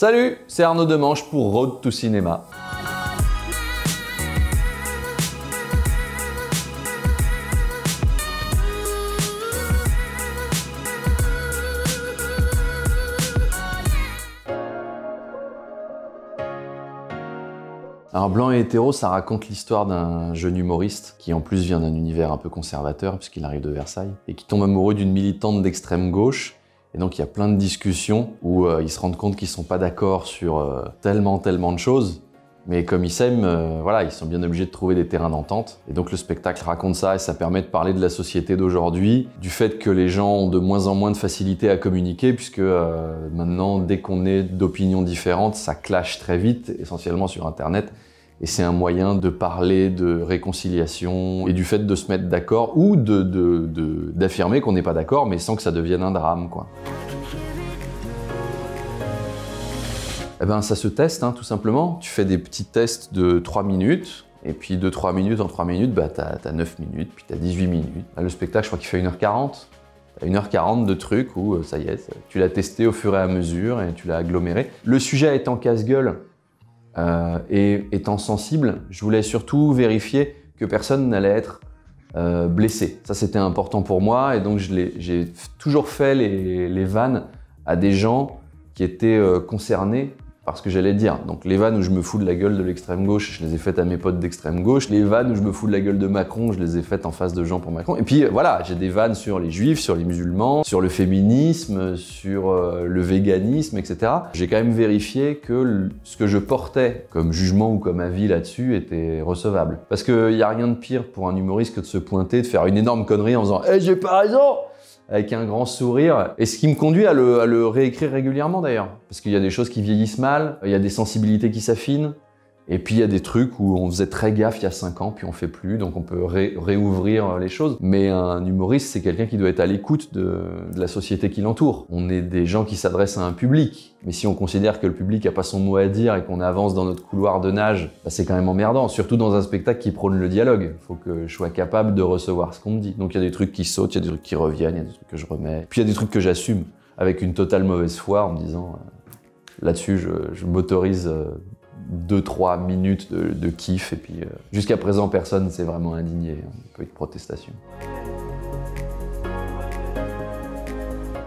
Salut, c'est Arnaud Demanche pour Road to Cinéma. Alors Blanc et hétéro, ça raconte l'histoire d'un jeune humoriste qui en plus vient d'un univers un peu conservateur puisqu'il arrive de Versailles et qui tombe amoureux d'une militante d'extrême gauche. Et donc il y a plein de discussions où ils se rendent compte qu'ils sont pas d'accord sur tellement de choses. Mais comme ils s'aiment, voilà, ils sont bien obligés de trouver des terrains d'entente. Et donc le spectacle raconte ça et ça permet de parler de la société d'aujourd'hui, du fait que les gens ont de moins en moins de facilité à communiquer puisque maintenant, dès qu'on est d'opinions différentes, ça clash très vite, essentiellement sur Internet. Et c'est un moyen de parler de réconciliation et du fait de se mettre d'accord ou d'affirmer qu'on n'est pas d'accord, mais sans que ça devienne un drame, quoi. Eh ben, ça se teste, hein, tout simplement. Tu fais des petits tests de 3 minutes, et puis de 3 minutes en 3 minutes, bah, t'as 9 minutes, puis t'as 18 minutes. Là, le spectacle, je crois qu'il fait 1h40. T'as 1h40 de trucs où, ça y est, tu l'as testé au fur et à mesure et tu l'as aggloméré. Le sujet étant casse-gueule, et étant sensible, je voulais surtout vérifier que personne n'allait être blessé. Ça, c'était important pour moi et donc j'ai toujours fait les vannes à des gens qui étaient concernés par ce que j'allais dire. Donc les vannes où je me fous de la gueule de l'extrême gauche, je les ai faites à mes potes d'extrême gauche. Les vannes où je me fous de la gueule de Macron, je les ai faites en face de gens pour Macron. Et puis voilà, j'ai des vannes sur les juifs, sur les musulmans, sur le féminisme, sur le véganisme, etc. J'ai quand même vérifié que ce que je portais comme jugement ou comme avis là-dessus était recevable. Parce qu'il n'y a rien de pire pour un humoriste que de se pointer, de faire une énorme connerie en disant « Hey, j'ai pas raison !» avec un grand sourire, et ce qui me conduit à le réécrire régulièrement d'ailleurs. Parce qu'il y a des choses qui vieillissent mal, il y a des sensibilités qui s'affinent, et puis il y a des trucs où on faisait très gaffe il y a 5 ans, puis on fait plus, donc on peut réouvrir les choses. Mais un humoriste, c'est quelqu'un qui doit être à l'écoute de la société qui l'entoure. On est des gens qui s'adressent à un public, mais si on considère que le public n'a pas son mot à dire et qu'on avance dans notre couloir de nage, bah c'est quand même emmerdant, surtout dans un spectacle qui prône le dialogue. Il faut que je sois capable de recevoir ce qu'on me dit. Donc il y a des trucs qui sautent, il y a des trucs qui reviennent, il y a des trucs que je remets. Puis il y a des trucs que j'assume avec une totale mauvaise foi en me disant là-dessus je m'autorise 2-3 minutes de kiff et puis jusqu'à présent personne ne s'est vraiment indigné, pas eu de protestation.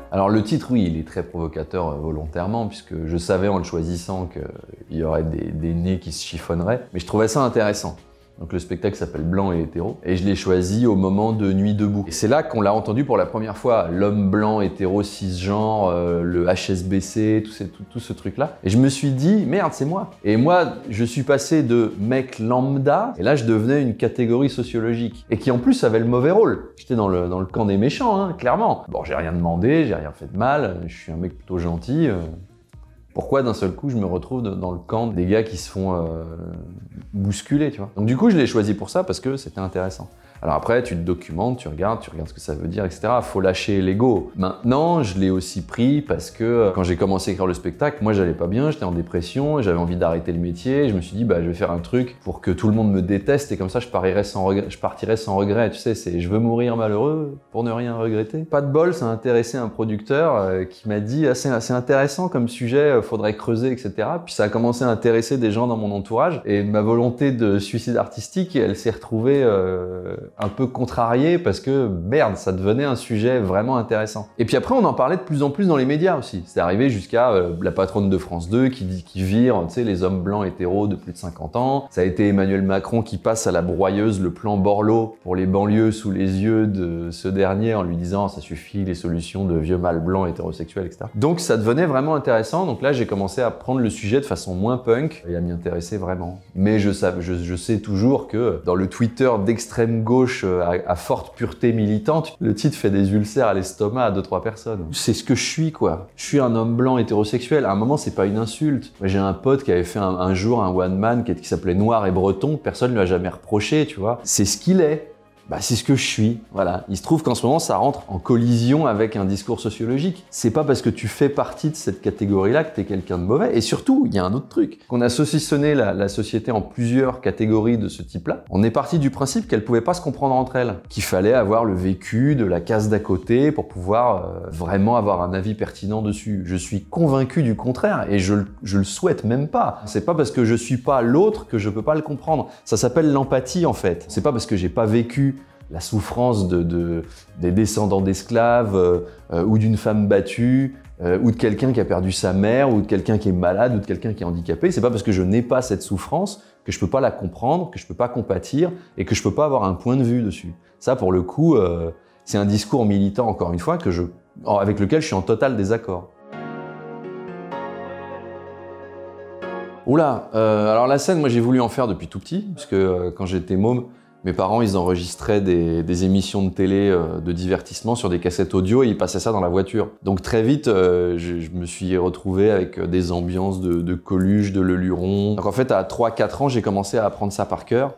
Alors le titre, oui, il est très provocateur volontairement puisque je savais en le choisissant qu'il y aurait des nez qui se chiffonneraient, mais je trouvais ça intéressant. Donc le spectacle s'appelle Blanc et hétéro, et je l'ai choisi au moment de Nuit debout. Et c'est là qu'on l'a entendu pour la première fois, l'homme blanc, hétéro, cisgenre, le HSBC, tout ce truc-là. Et je me suis dit, merde, c'est moi. Et moi, je suis passé de mec lambda, et là je devenais une catégorie sociologique, et qui en plus avait le mauvais rôle. J'étais dans le camp des méchants, hein, clairement. Bon, j'ai rien demandé, j'ai rien fait de mal, je suis un mec plutôt gentil. Pourquoi d'un seul coup je me retrouve dans le camp des gars qui se font bousculer, tu vois. Donc du coup je l'ai choisi pour ça parce que c'était intéressant. Alors après tu te documentes, tu regardes ce que ça veut dire, etc. Faut lâcher l'ego. Maintenant je l'ai aussi pris parce que quand j'ai commencé à écrire le spectacle, moi j'allais pas bien, j'étais en dépression, j'avais envie d'arrêter le métier, je me suis dit bah je vais faire un truc pour que tout le monde me déteste et comme ça je partirai sans regret, tu sais, c'est je veux mourir malheureux pour ne rien regretter. Pas de bol, ça a intéressé un producteur qui m'a dit c'est intéressant comme sujet, faudrait creuser, etc. Puis ça a commencé à intéresser des gens dans mon entourage et ma volonté de suicide artistique, elle s'est retrouvée un peu contrariée parce que merde, ça devenait un sujet vraiment intéressant. Et puis après, on en parlait de plus en plus dans les médias aussi. C'est arrivé jusqu'à la patronne de France 2 qui vire, tu sais, les hommes blancs hétéros de plus de 50 ans. Ça a été Emmanuel Macron qui passe à la broyeuse le plan Borloo pour les banlieues sous les yeux de ce dernier en lui disant ça suffit les solutions de vieux mâles blancs hétérosexuels, etc. Donc ça devenait vraiment intéressant. Donc là, j'ai commencé à prendre le sujet de façon moins punk et à m'y intéresser vraiment. Mais je sais toujours que dans le Twitter d'extrême gauche à forte pureté militante, le titre fait des ulcères à l'estomac à 2-3 personnes. C'est ce que je suis, quoi. Je suis un homme blanc hétérosexuel. À un moment, c'est pas une insulte. J'ai un pote qui avait fait un jour un one man qui s'appelait Noir et Breton. Personne ne lui a jamais reproché, tu vois. C'est ce qu'il est. Bah, c'est ce que je suis, voilà. Il se trouve qu'en ce moment, ça rentre en collision avec un discours sociologique. C'est pas parce que tu fais partie de cette catégorie-là que t'es quelqu'un de mauvais. Et surtout, il y a un autre truc. Qu'on a saucissonné la société en plusieurs catégories de ce type-là. On est parti du principe qu'elles pouvaient pas se comprendre entre elles. Qu'il fallait avoir le vécu de la case d'à côté pour pouvoir vraiment avoir un avis pertinent dessus. Je suis convaincu du contraire et je le souhaite même pas. C'est pas parce que je suis pas l'autre que je peux pas le comprendre. Ça s'appelle l'empathie en fait. C'est pas parce que j'ai pas vécu la souffrance des descendants d'esclaves ou d'une femme battue ou de quelqu'un qui a perdu sa mère ou de quelqu'un qui est malade ou de quelqu'un qui est handicapé. C'est pas parce que je n'ai pas cette souffrance que je peux pas la comprendre, que je peux pas compatir et que je peux pas avoir un point de vue dessus. Ça, pour le coup, c'est un discours militant, encore une fois, avec lequel je suis en total désaccord. Oula, alors la scène, moi j'ai voulu en faire depuis tout petit, parce que quand j'étais môme, mes parents, ils enregistraient des émissions de télé de divertissement sur des cassettes audio et ils passaient ça dans la voiture. Donc très vite, je me suis retrouvé avec des ambiances de Coluche, de Le Luron. Donc en fait, à 3-4 ans, j'ai commencé à apprendre ça par cœur.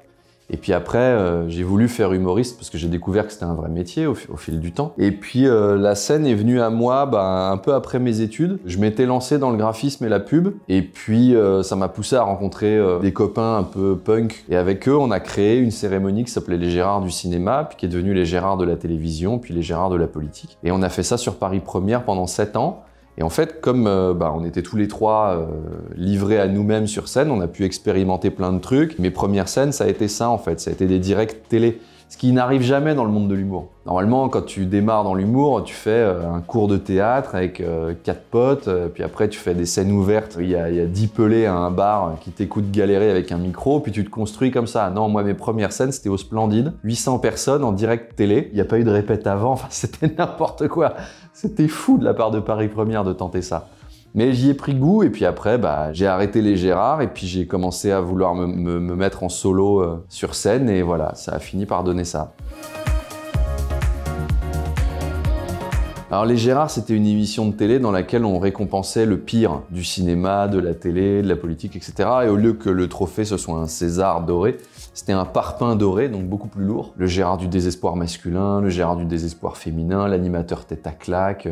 Et puis après, j'ai voulu faire humoriste parce que j'ai découvert que c'était un vrai métier au fil du temps. Et puis la scène est venue à moi un peu après mes études. Je m'étais lancé dans le graphisme et la pub. Et puis ça m'a poussé à rencontrer des copains un peu punk. Et avec eux, on a créé une cérémonie qui s'appelait les Gérards du cinéma, puis qui est devenue les Gérards de la télévision, puis les Gérards de la politique. Et on a fait ça sur Paris Première pendant 7 ans. Et en fait, comme on était tous les trois livrés à nous-mêmes sur scène, on a pu expérimenter plein de trucs. Mes premières scènes, ça a été ça en fait, ça a été des directs télé. Ce qui n'arrive jamais dans le monde de l'humour. Normalement, quand tu démarres dans l'humour, tu fais un cours de théâtre avec 4 potes, puis après tu fais des scènes ouvertes. Il y a 10 pelés à un bar qui t'écoutent galérer avec un micro, puis tu te construis comme ça. Non, moi mes premières scènes, c'était au Splendide, 800 personnes en direct télé. Il n'y a pas eu de répète avant, enfin c'était n'importe quoi. C'était fou de la part de Paris Première de tenter ça. Mais j'y ai pris goût et puis après, j'ai arrêté les Gérards et puis j'ai commencé à vouloir me mettre en solo sur scène et voilà, ça a fini par donner ça. Alors les Gérards, c'était une émission de télé dans laquelle on récompensait le pire du cinéma, de la télé, de la politique, etc. Et au lieu que le trophée ce soit un César doré, c'était un parpaing doré, donc beaucoup plus lourd. Le Gérard du désespoir masculin, le Gérard du désespoir féminin, l'animateur tête à claque,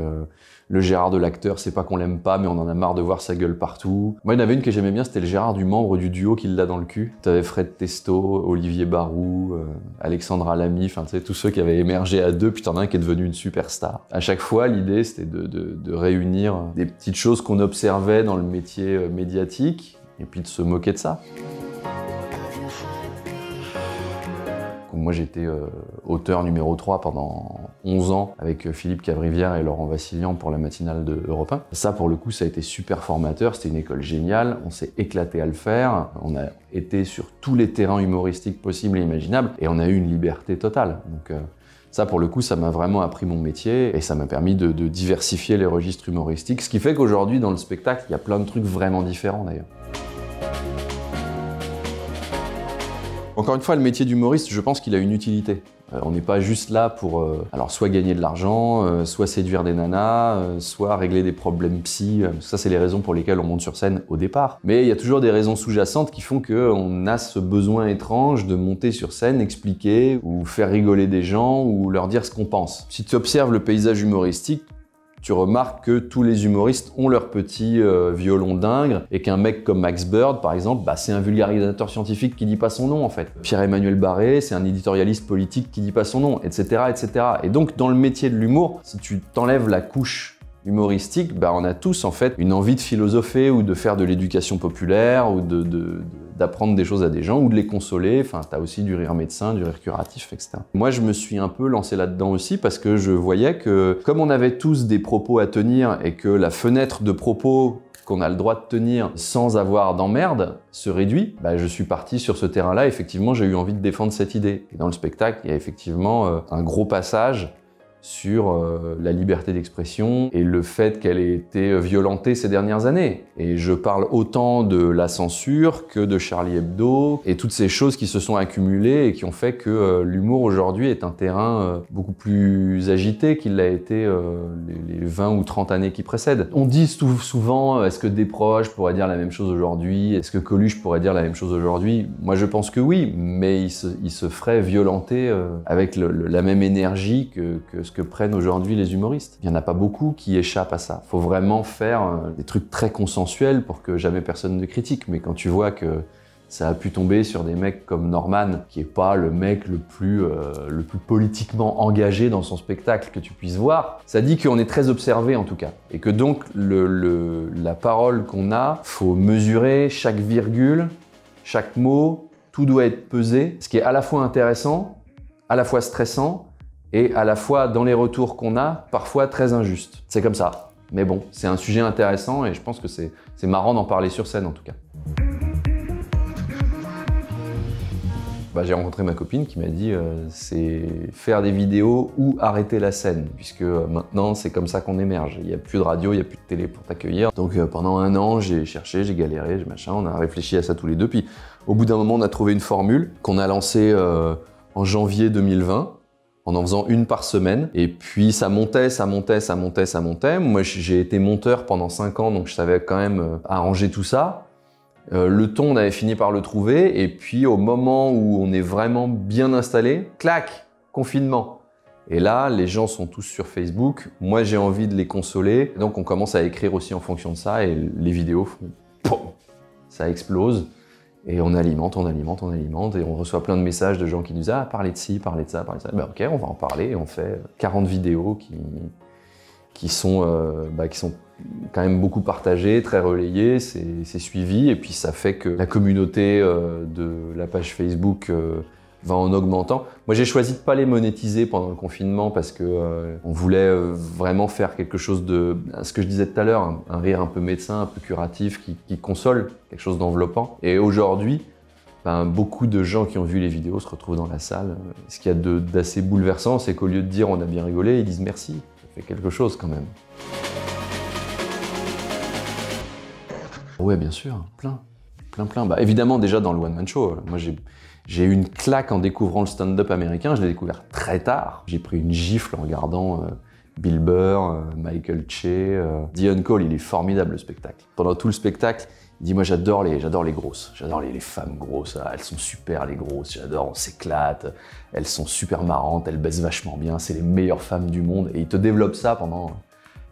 le Gérard de l'acteur, c'est pas qu'on l'aime pas, mais on en a marre de voir sa gueule partout. Moi, il y en avait une que j'aimais bien, c'était le Gérard du membre du duo qui l'a dans le cul. T'avais Fred Testo, Olivier Barou, Alexandra Lamy, enfin, tu sais, tous ceux qui avaient émergé à deux, puis t'en as un qui est devenu une superstar. À chaque fois, l'idée, c'était de réunir des petites choses qu'on observait dans le métier médiatique, et puis de se moquer de ça. Moi, j'étais auteur numéro 3 pendant 11 ans avec Philippe Cavrivière et Laurent Vassilian pour la matinale de Europe 1. Ça, pour le coup, ça a été super formateur. C'était une école géniale. On s'est éclaté à le faire. On a été sur tous les terrains humoristiques possibles et imaginables. Et on a eu une liberté totale. Donc, ça, pour le coup, ça m'a vraiment appris mon métier et ça m'a permis de diversifier les registres humoristiques. Ce qui fait qu'aujourd'hui, dans le spectacle, il y a plein de trucs vraiment différents d'ailleurs. Encore une fois, le métier d'humoriste, je pense qu'il a une utilité. On n'est pas juste là pour alors soit gagner de l'argent, soit séduire des nanas, soit régler des problèmes psy. Ça, c'est les raisons pour lesquelles on monte sur scène au départ. Mais il y a toujours des raisons sous-jacentes qui font qu'on a ce besoin étrange de monter sur scène, expliquer ou faire rigoler des gens ou leur dire ce qu'on pense. Si tu observes le paysage humoristique, tu remarques que tous les humoristes ont leur petit violon d'ingres et qu'un mec comme Max Bird, par exemple, c'est un vulgarisateur scientifique qui dit pas son nom en fait. Pierre-Emmanuel Barré, c'est un éditorialiste politique qui dit pas son nom, etc., etc. Et donc dans le métier de l'humour, si tu t'enlèves la couche humoristique, on a tous en fait une envie de philosopher ou de faire de l'éducation populaire ou d'apprendre des choses à des gens ou de les consoler. Enfin, t'as aussi du rire médecin, du rire curatif, etc. Moi, je me suis un peu lancé là-dedans aussi parce que je voyais que comme on avait tous des propos à tenir et que la fenêtre de propos qu'on a le droit de tenir sans avoir d'emmerde se réduit, je suis parti sur ce terrain-là. Effectivement, j'ai eu envie de défendre cette idée. Et dans le spectacle, il y a effectivement un gros passage sur la liberté d'expression et le fait qu'elle ait été violentée ces dernières années. Et je parle autant de la censure que de Charlie Hebdo et toutes ces choses qui se sont accumulées et qui ont fait que l'humour aujourd'hui est un terrain beaucoup plus agité qu'il l'a été les 20 ou 30 années qui précèdent. On dit souvent, est-ce que Desproges pourrait dire la même chose aujourd'hui? Est-ce que Coluche pourrait dire la même chose aujourd'hui? Moi je pense que oui, mais il se ferait violenter avec la même énergie que ce que prennent aujourd'hui les humoristes. Il n'y en a pas beaucoup qui échappent à ça. Il faut vraiment faire des trucs très consensuels pour que jamais personne ne critique. Mais quand tu vois que ça a pu tomber sur des mecs comme Norman, qui est pas le mec le plus politiquement engagé dans son spectacle que tu puisses voir, ça dit qu'on est très observé en tout cas. Et que donc la parole qu'on a, faut mesurer chaque virgule, chaque mot, tout doit être pesé, ce qui est à la fois intéressant, à la fois stressant, et à la fois, dans les retours qu'on a, parfois très injuste. C'est comme ça. Mais bon, c'est un sujet intéressant et je pense que c'est marrant d'en parler sur scène en tout cas. J'ai rencontré ma copine qui m'a dit c'est faire des vidéos ou arrêter la scène, puisque maintenant c'est comme ça qu'on émerge. Il n'y a plus de radio, il n'y a plus de télé pour t'accueillir. Donc pendant un an, j'ai cherché, j'ai galéré, on a réfléchi à ça tous les deux. Puis au bout d'un moment, on a trouvé une formule qu'on a lancée en janvier 2020. En faisant une par semaine. Et puis ça montait. Moi, j'ai été monteur pendant 5 ans, donc je savais quand même arranger tout ça. Le ton, on avait fini par le trouver. Et puis au moment où on est vraiment bien installé, clac, confinement. Et là, les gens sont tous sur Facebook. Moi, j'ai envie de les consoler. Donc on commence à écrire aussi en fonction de ça. Et les vidéos font POM, ça explose. Et on alimente, et on reçoit plein de messages de gens qui nous disent « Ah, parlez de ci, parlez de ça, parlez de ça. » Ok, on va en parler, et on fait 40 vidéos qui sont quand même beaucoup partagées, très relayées, c'est suivi, et puis ça fait que la communauté de la page Facebook va en augmentant. Moi, j'ai choisi de pas les monétiser pendant le confinement parce que on voulait vraiment faire quelque chose de, ce que je disais tout à l'heure, un rire un peu médecin, un peu curatif, qui console, quelque chose d'enveloppant. Et aujourd'hui, beaucoup de gens qui ont vu les vidéos se retrouvent dans la salle. Ce qu'il y a d'assez bouleversant, c'est qu'au lieu de dire on a bien rigolé, ils disent merci. Ça fait quelque chose quand même. Ouais, bien sûr, plein. Évidemment, déjà dans le One Man Show, moi j'ai eu une claque en découvrant le stand-up américain, je l'ai découvert très tard. J'ai pris une gifle en regardant Bill Burr, Michael Che. Dion Cole, il est formidable le spectacle. Pendant tout le spectacle, il dit « Moi j'adore les grosses, j'adore les femmes grosses, elles sont super les grosses, j'adore, on s'éclate, elles sont super marrantes, elles baissent vachement bien, c'est les meilleures femmes du monde. » Et il te développe ça pendant...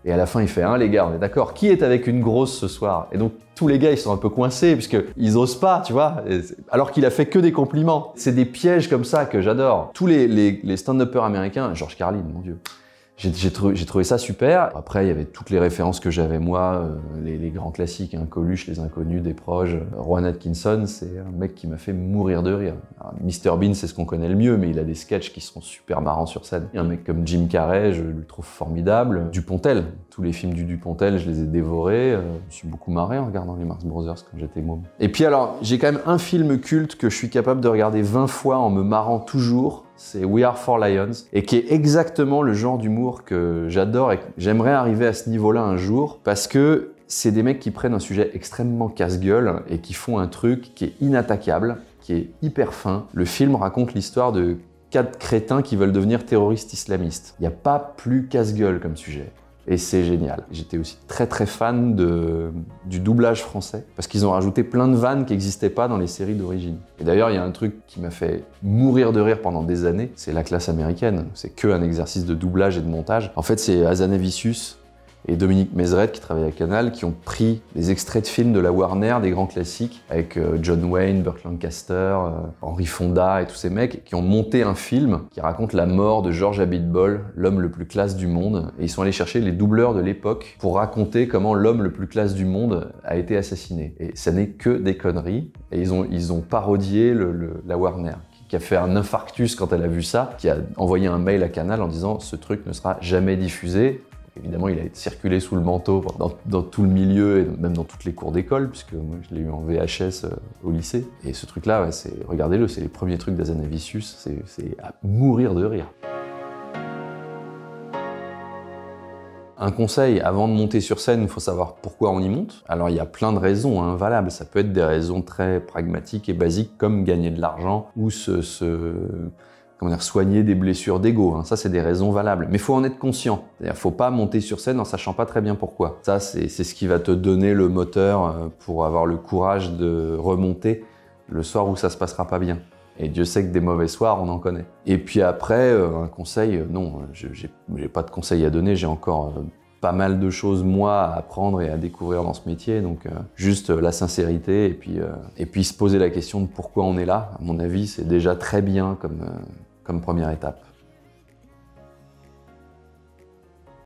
Et à la fin, il fait « Hein les gars, on est d'accord, qui est avec une grosse ce soir ?» Et donc, tous les gars, ils sont un peu coincés, puisqu'ils osent pas, tu vois, alors qu'il a fait que des compliments. C'est des pièges comme ça que j'adore. Tous les stand-uppers américains, George Carlin, mon Dieu, j'ai trouvé ça super. Après, il y avait toutes les références que j'avais moi, les grands classiques, hein, Coluche, Les Inconnus, Desproges. Rowan Atkinson, c'est un mec qui m'a fait mourir de rire. Mr Bean, c'est ce qu'on connaît le mieux, mais il a des sketchs qui sont super marrants sur scène. Il y a un mec comme Jim Carrey, je le trouve formidable. Dupontel, tous les films du Dupontel, je les ai dévorés. Je me suis beaucoup marré en regardant les Marx Brothers quand j'étais môme. Et puis alors, j'ai quand même un film culte que je suis capable de regarder 20 fois en me marrant toujours. C'est We Are Four Lions, et qui est exactement le genre d'humour que j'adore et que j'aimerais arriver à ce niveau-là un jour, parce que c'est des mecs qui prennent un sujet extrêmement casse-gueule et qui font un truc qui est inattaquable, qui est hyper fin. Le film raconte l'histoire de 4 crétins qui veulent devenir terroristes islamistes. Il n'y a pas plus casse-gueule comme sujet. Et c'est génial. J'étais aussi très fan du doublage français, parce qu'ils ont rajouté plein de vannes qui n'existaient pas dans les séries d'origine. Et d'ailleurs, il y a un truc qui m'a fait mourir de rire pendant des années, c'est La Classe américaine. C'est qu'un exercice de doublage et de montage. En fait, c'est Hazanavicius et Dominique Mézeret, qui travaillent à Canal, qui ont pris des extraits de films de la Warner, des grands classiques, avec John Wayne, Burt Lancaster, Henry Fonda et tous ces mecs, qui ont monté un film qui raconte la mort de George Abitbol, l'homme le plus classe du monde. Et ils sont allés chercher les doubleurs de l'époque pour raconter comment l'homme le plus classe du monde a été assassiné. Et ça n'est que des conneries. Et ils ont parodié la Warner, qui a fait un infarctus quand elle a vu ça, qui a envoyé un mail à Canal en disant « Ce truc ne sera jamais diffusé ». Évidemment, il a été circulé sous le manteau dans tout le milieu et même dans toutes les cours d'école, puisque moi je l'ai eu en VHS au lycée. Et ce truc-là, ouais, regardez-le, c'est les premiers trucs d'Hazanavicius, c'est à mourir de rire. Un conseil, avant de monter sur scène, il faut savoir pourquoi on y monte. Alors il y a plein de raisons valables, ça peut être des raisons très pragmatiques et basiques comme gagner de l'argent ou soigner des blessures d'ego. Ça, c'est des raisons valables. Mais il faut en être conscient. C'est-à-dire, faut pas monter sur scène en sachant pas très bien pourquoi. Ça, c'est ce qui va te donner le moteur pour avoir le courage de remonter le soir où ça se passera pas bien. Et Dieu sait que des mauvais soirs, on en connaît. Et puis après, un conseil, non, j'ai pas de conseil à donner, j'ai encore pas mal de choses, moi, à apprendre et à découvrir dans ce métier. Donc, juste la sincérité et puis se poser la question de pourquoi on est là. À mon avis, c'est déjà très bien comme première étape.